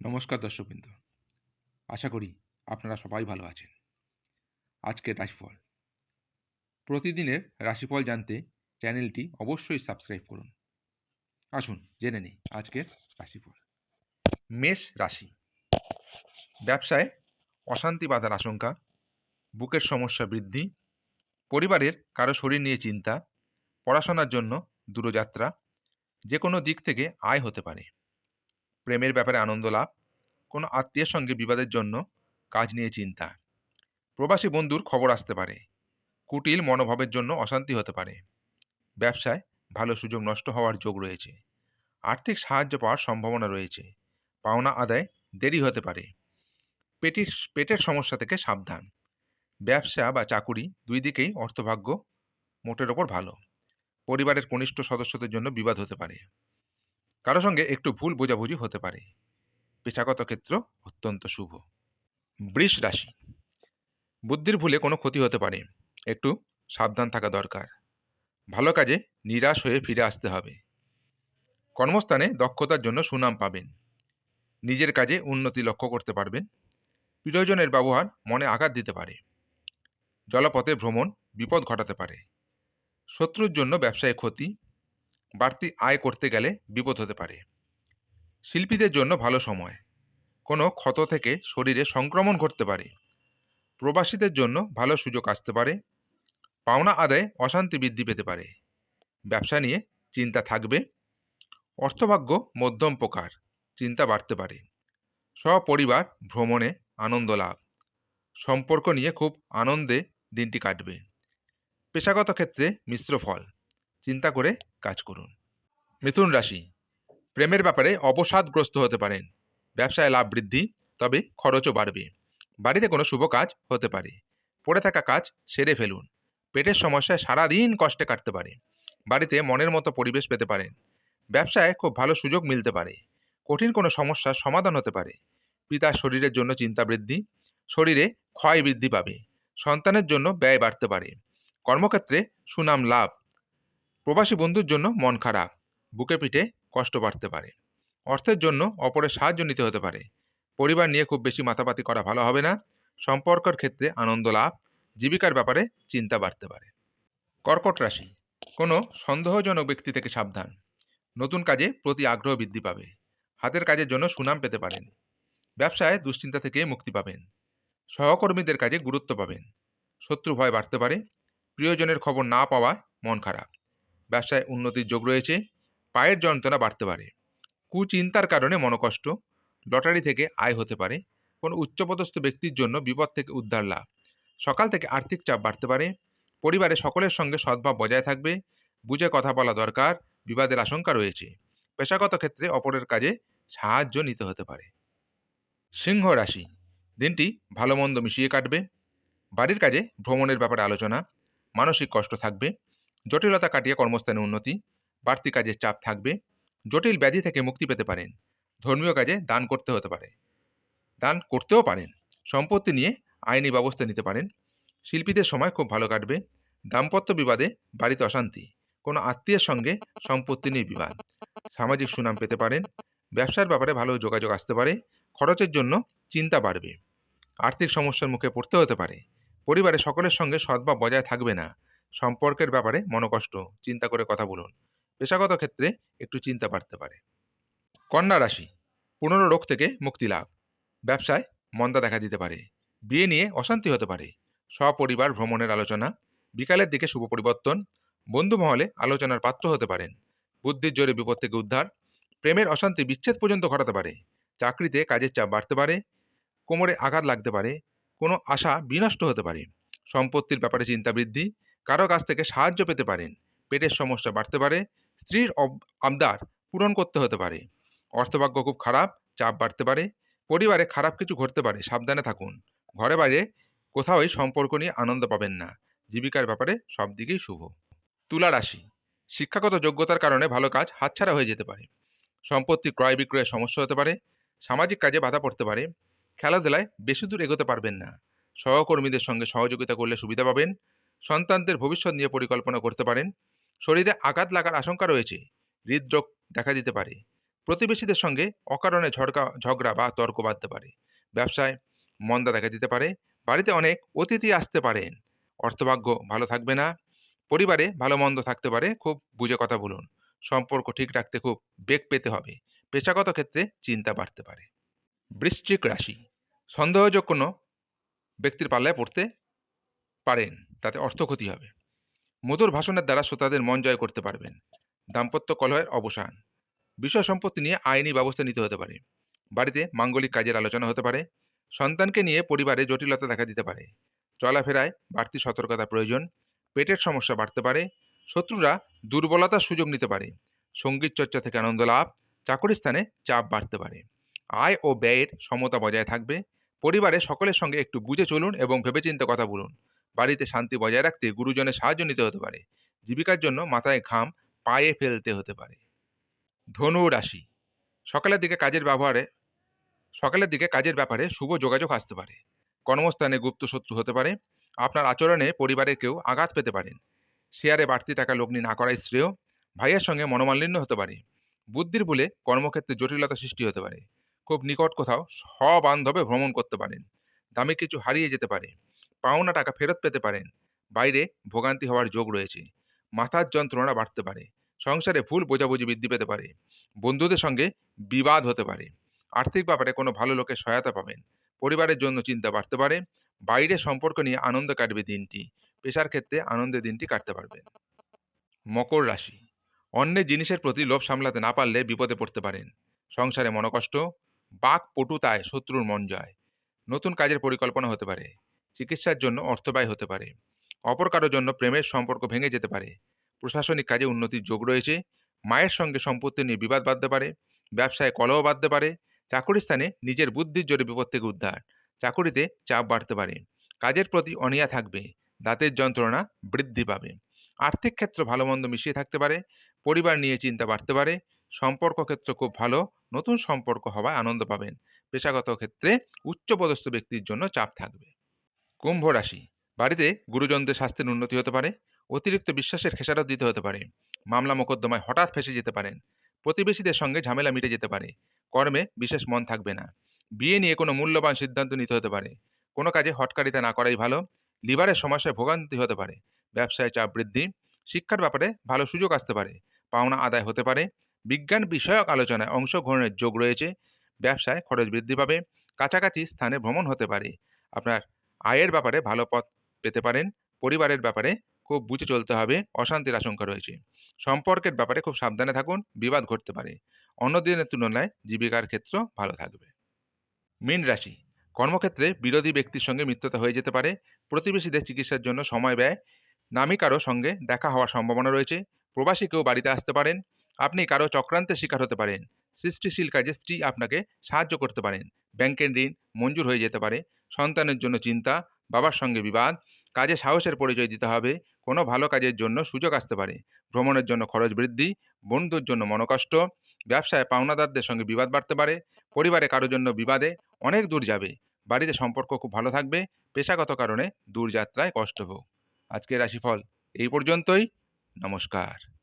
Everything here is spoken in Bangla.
নমস্কার দর্শকবৃন্দ, আশা করি আপনারা সবাই ভালো আছেন। আজকের রাশিফল। প্রতিদিনের রাশিফল জানতে চ্যানেলটি অবশ্যই সাবস্ক্রাইব করুন। আসুন জেনে নিই আজকের রাশিফল। মেষ রাশি। ব্যবসায় অশান্তি বাধার আশঙ্কা, বুকের সমস্যা বৃদ্ধি, পরিবারের কারো শরীর নিয়ে চিন্তা, পড়াশোনার জন্য দূরযাত্রা, যে কোনো দিক থেকে আয় হতে পারে। প্রেমের ব্যাপারে আনন্দ লাভ, কোনো আত্মীয়ের সঙ্গে বিবাদের জন্য কাজ নিয়ে চিন্তা, প্রবাসী বন্ধুর খবর আসতে পারে, কুটিল মনোভাবের জন্য অশান্তি হতে পারে। ব্যবসায় ভালো সুযোগ নষ্ট হওয়ার যোগ রয়েছে। আর্থিক সাহায্য পাওয়ার সম্ভাবনা রয়েছে। পাওনা আদায় দেরি হতে পারে। পেটের সমস্যা থেকে সাবধান। ব্যবসা বা চাকুরি দুই দিকেই অর্থভাগ্য মোটের ওপর ভালো। পরিবারের কনিষ্ঠ সদস্যদের জন্য বিবাদ হতে পারে। কারো সঙ্গে একটু ভুল বোঝাবুঝি হতে পারে। পেশাগত ক্ষেত্র অত্যন্ত শুভ। বৃষ রাশি। বুদ্ধির ভুলে কোনো ক্ষতি হতে পারে, একটু সাবধান থাকা দরকার। ভালো কাজে নিরাশ হয়ে ফিরে আসতে হবে। কর্মস্থানে দক্ষতার জন্য সুনাম পাবেন। নিজের কাজে উন্নতি লক্ষ্য করতে পারবেন। প্রিয়জনের ব্যবহার মনে আঘাত দিতে পারে। জলপথে ভ্রমণ বিপদ ঘটাতে পারে। শত্রুর জন্য ব্যবসায় ক্ষতি, বাড়তি আয় করতে গেলে বিপদ হতে পারে। শিল্পীদের জন্য ভালো সময়, কোনো ক্ষত থেকে শরীরে সংক্রমণ ঘটতে পারে। প্রবাসীদের জন্য ভালো সুযোগ আসতে পারে। পাওনা আদায়ে অশান্তি বৃদ্ধি পেতে পারে। ব্যবসা নিয়ে চিন্তা থাকবে। অর্থভাগ্য মধ্যম প্রকার, চিন্তা বাড়তে পারে। সপরিবার ভ্রমণে আনন্দ লাভ। সম্পর্ক নিয়ে খুব আনন্দে দিনটি কাটবে। পেশাগত ক্ষেত্রে মিশ্র ফল, চিন্তা করে কাজ করুন। মিথুন রাশি। প্রেমের ব্যাপারে অবসাদগ্রস্ত হতে পারেন। ব্যবসায় লাভ বৃদ্ধি, তবে খরচও বাড়বে। বাড়িতে কোনো শুভ কাজ হতে পারে। পড়ে থাকা কাজ সেরে ফেলুন। পেটের সমস্যায় সারাদিন কষ্টে কাটতে পারে। বাড়িতে মনের মতো পরিবেশ পেতে পারেন। ব্যবসায় খুব ভালো সুযোগ মিলতে পারে। কঠিন কোনো সমস্যার সমাধান হতে পারে। পিতার শরীরের জন্য চিন্তা বৃদ্ধি, শরীরে ক্ষয় বৃদ্ধি পাবে। সন্তানের জন্য ব্যয় বাড়তে পারে। কর্মক্ষেত্রে সুনাম লাভ। প্রবাসী বন্ধুর জন্য মন খারাপ, বুকে পিঠে কষ্ট বাড়তে পারে। অর্থের জন্য অপরের সাহায্য নিতে হতে পারে। পরিবার নিয়ে খুব বেশি মাথাপাতি করা ভালো হবে না। সম্পর্কের ক্ষেত্রে আনন্দ লাভ, জীবিকার ব্যাপারে চিন্তা বাড়তে পারে। কর্কট রাশি। কোনো সন্দেহজনক ব্যক্তি থেকে সাবধান। নতুন কাজে প্রতি আগ্রহ বৃদ্ধি পাবে। হাতের কাজের জন্য সুনাম পেতে পারেন। ব্যবসায় দুশ্চিন্তা থেকে মুক্তি পাবেন। সহকর্মীদের কাজে গুরুত্ব পাবেন। শত্রু ভয় বাড়তে পারে। প্রিয়জনের খবর না পাওয়ায় মন খারাপ। ব্যবসায় উন্নতির যোগ রয়েছে। পায়ের যন্ত্রণা বাড়তে পারে। কুচিন্তার কারণে মনোকষ্ট। লটারি থেকে আয় হতে পারে। কোনো উচ্চপদস্থ ব্যক্তির জন্য বিপদ থেকে উদ্ধার লাভ। সকাল থেকে আর্থিক চাপ বাড়তে পারে। পরিবারে সকলের সঙ্গে সদ্ভাব বজায় থাকবে। বুঝে কথা বলা দরকার। বিবাদের আশঙ্কা রয়েছে। পেশাগত ক্ষেত্রে অপরের কাজে সাহায্য নিতে হতে পারে। সিংহ রাশি। দিনটি ভালো মন্দ মিশিয়ে কাটবে। বাড়ির কাজে ভ্রমণের ব্যাপারে আলোচনা। মানসিক কষ্ট থাকবে। জটিলতা কাটিয়ে কর্মস্থানে উন্নতি। বাড়তি কাজের চাপ থাকবে। জটিল ব্যাধি থেকে মুক্তি পেতে পারেন। ধর্মীয় কাজে দান করতে হতে পারে, দান করতেও পারেন। সম্পত্তি নিয়ে আইনি ব্যবস্থা নিতে পারেন। শিল্পীদের সময় খুব ভালো কাটবে। দাম্পত্য বিবাদে বাড়িতে অশান্তি। কোনো আত্মীয়ের সঙ্গে সম্পত্তি নিয়ে বিবাদ। সামাজিক সুনাম পেতে পারেন। ব্যবসার ব্যাপারে ভালো যোগাযোগ আসতে পারে। খরচের জন্য চিন্তা বাড়বে। আর্থিক সমস্যার মুখে পড়তে হতে পারে। পরিবারে সকলের সঙ্গে সদ্ভাব বজায় থাকবে না। সম্পর্কের ব্যাপারে মনোকষ্ট, চিন্তা করে কথা বলুন। পেশাগত ক্ষেত্রে একটু চিন্তা বাড়তে পারে। কন্যা রাশি। পুনর রোগ থেকে মুক্তি লাভ। ব্যবসায় মন্দা দেখা দিতে পারে। বিয়ে নিয়ে অশান্তি হতে পারে। সপরিবার ভ্রমণের আলোচনা। বিকালের দিকে শুভ পরিবর্তন। বন্ধু মহলে আলোচনার পাত্র হতে পারেন। বুদ্ধির জোরে বিপদ থেকে উদ্ধার। প্রেমের অশান্তি বিচ্ছেদ পর্যন্ত ঘটাতে পারে। চাকরিতে কাজের চাপ বাড়তে পারে। কোমরে আঘাত লাগতে পারে। কোনো আশা বিনষ্ট হতে পারে। সম্পত্তির ব্যাপারে চিন্তা বৃদ্ধি। কারো কাছ থেকে সাহায্য পেতে পারেন। পেটের সমস্যা বাড়তে পারে। স্ত্রীর আবদার পূরণ করতে হতে পারে। অর্থভাগ্য খুব খারাপ, চাপ বাড়তে পারে। পরিবারে খারাপ কিছু ঘটতে পারে, সাবধানে থাকুন। ঘরে বাইরে কোথাওই সম্পর্ক নিয়ে আনন্দ পাবেন না। জীবিকার ব্যাপারে সব দিকেই শুভ। তুলা রাশি। শিক্ষাগত যোগ্যতার কারণে ভালো কাজ হাতছাড়া হয়ে যেতে পারে। সম্পত্তি ক্রয় বিক্রয়ে সমস্যা হতে পারে। সামাজিক কাজে বাধা পড়তে পারে। খেলাধুলায় বেশি দূর এগোতে পারবেন না। সহকর্মীদের সঙ্গে সহযোগিতা করলে সুবিধা পাবেন। সন্তানদের ভবিষ্যৎ নিয়ে পরিকল্পনা করতে পারেন। শরীরে আঘাত লাগার আশঙ্কা রয়েছে। হৃদরোগ দেখা দিতে পারে। প্রতিবেশীদের সঙ্গে অকারণে ঝগড়া বা তর্ক বাঁধতে পারে। ব্যবসায় মন্দা দেখা দিতে পারে। বাড়িতে অনেক অতিথি আসতে পারেন। অর্থভাগ্য ভালো থাকবে না। পরিবারে ভালো মন্দ থাকতে পারে, খুব বুঝে কথা বলুন। সম্পর্ক ঠিক রাখতে খুব বেগ পেতে হবে। পেশাগত ক্ষেত্রে চিন্তা বাড়তে পারে। বৃশ্চিক রাশি, সন্দেহযোগ্য কোনো ব্যক্তির পাল্লায় পড়তে পারেন, তাতে অর্থ ক্ষতি হবে। মধুর ভাষণের দ্বারা শ্রোতাদের মন জয় করতে পারবেন। দাম্পত্য কলহের অবসান। বিষয় সম্পত্তি নিয়ে আইনি ব্যবস্থা নিতে হতে পারে। বাড়িতে মাঙ্গলিক কাজের আলোচনা হতে পারে। সন্তানকে নিয়ে পরিবারে জটিলতা দেখা দিতে পারে। চলাফেরায় বাড়তি সতর্কতা প্রয়োজন। পেটের সমস্যা বাড়তে পারে। শত্রুরা দুর্বলতার সুযোগ নিতে পারে। সঙ্গীত চর্চা থেকে আনন্দ লাভ। চাকরি স্থানে চাপ বাড়তে পারে। আয় ও ব্যয়ের সমতা বজায় থাকবে। পরিবারে সকলের সঙ্গে একটু বুঝে চলুন এবং ভেবেচিন্তে কথা বলুন। বাড়িতে শান্তি বজায় রাখতে গুরুজনের সাহায্য নিতে হতে পারে। জীবিকার জন্য মাথায় ঘাম পায়ে ফেলতে হতে পারে। ধনু রাশি, সকালের দিকে কাজের ব্যবহারে সকালের দিকে কাজের ব্যাপারে শুভ যোগাযোগ আসতে পারে। কর্মস্থানে গুপ্ত শত্রু হতে পারে। আপনার আচরণে পরিবারের কেউ আঘাত পেতে পারেন। শেয়ারে বাড়তি টাকা লগ্নি না করাই শ্রেয়। ভাইয়ের সঙ্গে মনোমালিন্য হতে পারে। বুদ্ধির ভুলে কর্মক্ষেত্রে জটিলতা সৃষ্টি হতে পারে। খুব নিকট কোথাও সবান্ধবে ভ্রমণ করতে পারেন। দামি কিছু হারিয়ে যেতে পারে। পাওনা টাকা ফেরত পেতে পারেন। বাইরে ভোগান্তি হওয়ার যোগ রয়েছে। মাথার যন্ত্রণা বাড়তে পারে। সংসারে ভুল বোঝাবুঝি বৃদ্ধি পেতে পারে। বন্ধুদের সঙ্গে বিবাদ হতে পারে। আর্থিক ব্যাপারে কোনো ভালো লোকের সহায়তা পাবেন। পরিবারের জন্য চিন্তা বাড়তে পারে। বাইরে সম্পর্ক নিয়ে আনন্দ কাটবে দিনটি। পেশার ক্ষেত্রে আনন্দের দিনটি কাটতে পারবেন। মকর রাশি, অন্যের জিনিসের প্রতি লোভ সামলাতে না পারলে বিপদে পড়তে পারেন। সংসারে মনোকষ্ট। বাক পটুতায় শত্রুর মন জয়। নতুন কাজের পরিকল্পনা হতে পারে। চিকিৎসার জন্য অর্থ ব্যয় হতে পারে। অপর কারোর জন্য প্রেমের সম্পর্ক ভেঙে যেতে পারে। প্রশাসনিক কাজে উন্নতির যোগ রয়েছে। মায়ের সঙ্গে সম্পত্তি নিয়ে বিবাদ বাঁধতে পারে। ব্যবসায় কলহ বাঁধতে পারে। চাকুরি স্থানে নিজের বুদ্ধির জোরে বিপদ থেকে উদ্ধার। চাকুরিতে চাপ বাড়তে পারে। কাজের প্রতি অনীহা থাকবে। দাঁতের যন্ত্রণা বৃদ্ধি পাবে। আর্থিক ক্ষেত্র ভালো মন্দ মিশিয়ে থাকতে পারে। পরিবার নিয়ে চিন্তা বাড়তে পারে। সম্পর্ক ক্ষেত্র খুব ভালো। নতুন সম্পর্ক হওয়ায় আনন্দ পাবেন। পেশাগত ক্ষেত্রে উচ্চপদস্থ ব্যক্তির জন্য চাপ থাকবে। কুম্ভ রাশি, বাড়িতে গুরুজনদের স্বাস্থ্যের উন্নতি হতে পারে। অতিরিক্ত বিশ্বাসের খেসারত দিতে হতে পারে। মামলা মোকদ্দমায় হঠাৎ ফেঁসে যেতে পারেন। প্রতিবেশীদের সঙ্গে ঝামেলা মিটে যেতে পারে। কর্মে বিশেষ মন থাকবে না। বিয়ে নিয়ে কোনো মূল্যবান সিদ্ধান্ত নিতে হতে পারে। কোনো কাজে হটকারিতা না করাই ভালো। লিভারের সমস্যায় ভোগান্তি হতে পারে। ব্যবসায় চাপ বৃদ্ধি। শিক্ষার ব্যাপারে ভালো সুযোগ আসতে পারে। পাওনা আদায় হতে পারে। বিজ্ঞান বিষয়ক আলোচনায় অংশগ্রহণের যোগ রয়েছে। ব্যবসায় খরচ বৃদ্ধি পাবে। কাছাকাছি স্থানে ভ্রমণ হতে পারে। আপনার আয়ের ব্যাপারে ভালো পথ পেতে পারেন। পরিবারের ব্যাপারে খুব বুঝে চলতে হবে। অশান্তির আশঙ্কা রয়েছে। সম্পর্কের ব্যাপারে খুব সাবধানে থাকুন। বিবাদ ঘটতে পারে। অন্য দিনের তুলনায় জীবিকার ক্ষেত্র ভালো থাকবে। মীন রাশি, কর্মক্ষেত্রে বিরোধী ব্যক্তির সঙ্গে মিত্রতা হয়ে যেতে পারে। প্রতিবেশীদের চিকিৎসার জন্য সময় ব্যয়। নামী কারো সঙ্গে দেখা হওয়ার সম্ভাবনা রয়েছে। প্রবাসী কেউ বাড়িতে আসতে পারেন। আপনি কারো চক্রান্তের শিকার হতে পারেন। সৃষ্টিশীল কাজে স্ত্রী আপনাকে সাহায্য করতে পারেন। ব্যাংকের ঋণ মঞ্জুর হয়ে যেতে পারে। সন্তানের জন্য চিন্তা। বাবার সঙ্গে বিবাদ। কাজে সাহসের পরিচয় দিতে হবে। কোনো ভালো কাজের জন্য সুযোগ আসতে পারে। ভ্রমণের জন্য খরচ বৃদ্ধি। বন্ধুর জন্য মনোকষ্ট। ব্যবসায় পাওনাদারদের সঙ্গে বিবাদ বাড়তে পারে। পরিবারে কারোর জন্য বিবাদে অনেক দূর যাবে। বাড়িতে সম্পর্ক খুব ভালো থাকবে। পেশাগত কারণে দূরযাত্রায় কষ্ট হোক। আজকের রাশিফল এই পর্যন্তই। নমস্কার।